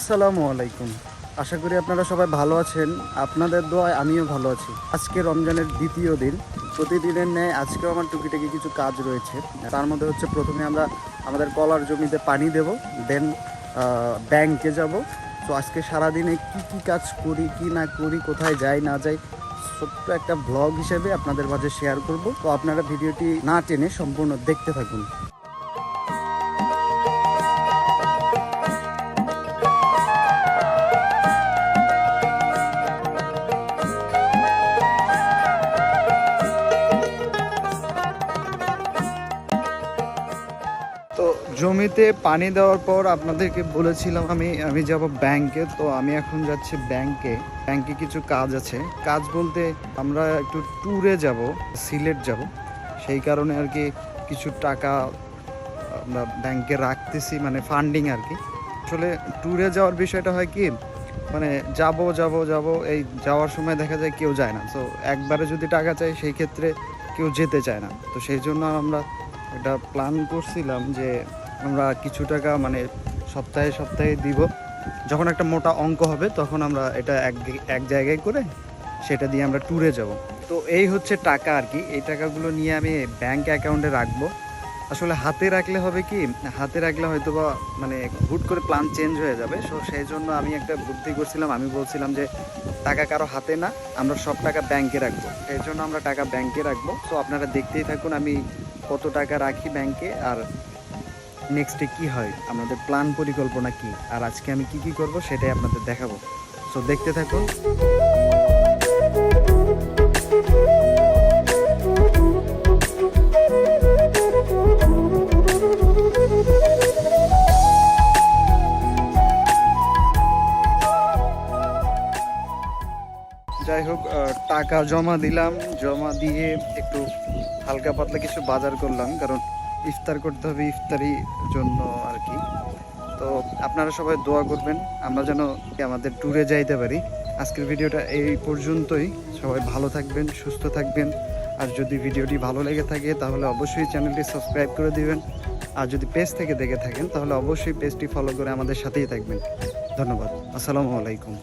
আসসালামু আলাইকুম। আশা করি আপনারা সবাই ভালো আছেন। আপনাদের দোয়ায় আমিও ভালো আছি। আজকে রমজানের দ্বিতীয় দিন। প্রতিদিনের ন্যায় আজকেও আমার টুকিটাকি কিছু কাজ রয়েছে। তার মধ্যে হচ্ছে প্রথমে আমরা আমাদের কলার জমিতে পানি দেব, দেন ব্যাংকে যাব। তো আজকে সারাদিনে কি কাজ করি কি না করি, কোথায় যাই না যাই, ছোট্ট একটা ব্লগ হিসেবে আপনাদের মাঝে শেয়ার করব। তো আপনারা ভিডিওটি না টেনে সম্পূর্ণ দেখতে থাকুন। তো জমিতে পানি দেওয়ার পর আপনাদেরকে বলেছিলাম আমি যাব ব্যাংকে। তো আমি এখন যাচ্ছি ব্যাংকে কিছু কাজ আছে। কাজ বলতে আমরা একটু ট্যুরে যাব, সিলেট যাব। সেই কারণে আর কি কিছু টাকা আমরা ব্যাংকে রাখতেছি, মানে ফান্ডিং আর কি। আসলে ট্যুরে যাওয়ার বিষয়টা হয় কি, মানে যাব এই যাওয়ার সময় দেখা যায় কেউ যায় না। তো একবারে যদি টাকা চাই সেই ক্ষেত্রে কেউ যেতে চায় না। তো সেই জন্য আমরা এটা প্ল্যান করছিলাম যে আমরা কিছু টাকা মানে সপ্তাহে সপ্তাহে দিব। যখন একটা মোটা অঙ্ক হবে তখন আমরা এটা এক জায়গায় করে সেটা দিয়ে আমরা ট্যুরে যাব। তো এই হচ্ছে টাকা আর কি। এই টাকাগুলো নিয়ে আমি ব্যাংক অ্যাকাউন্টে রাখবো। আসলে হাতে রাখলে হবে কি, হাতে রাখলে হয়তো বা মানে হুট করে প্ল্যান চেঞ্জ হয়ে যাবে। সো সেই জন্য আমি একটা বুদ্ধি করছিলাম, আমি বলছিলাম যে টাকা কারো হাতে না, আমরা সব টাকা ব্যাংকে রাখবো। সেই জন্য আমরা টাকা ব্যাংকে রাখবো। সো আপনারা দেখতেই থাকুন আমি কত টাকা রাখি ব্যাংকে, আর নেক্সটে কি হয়, আমাদের প্ল্যান পরিকল্পনা কি, আর আজকে আমি কি করব সেটাই আপনাদের দেখাবো। সো দেখতে থাকুন। যাই হোক, টাকা জমা দিলাম, জমা দিয়ে একটু হালকা পাতলা কিছু বাজার করলাম, কারণ ইফতার করতে হবে, ইফতারির জন্য আর কি। তো আপনারা সবাই দোয়া করবেন আমরা যেন আমাদের ট্যুরে যাইতে পারি। আজকের ভিডিওটা এই পর্যন্তই। সবাই ভালো থাকবেন, সুস্থ থাকবেন। আর যদি ভিডিওটি ভালো লেগে থাকে তাহলে অবশ্যই চ্যানেলটি সাবস্ক্রাইব করে দিবেন। আর যদি পেজ থেকে দেখে থাকেন তাহলে অবশ্যই পেজটি ফলো করে আমাদের সাথেই থাকবেন। ধন্যবাদ। আসসালামু আলাইকুম।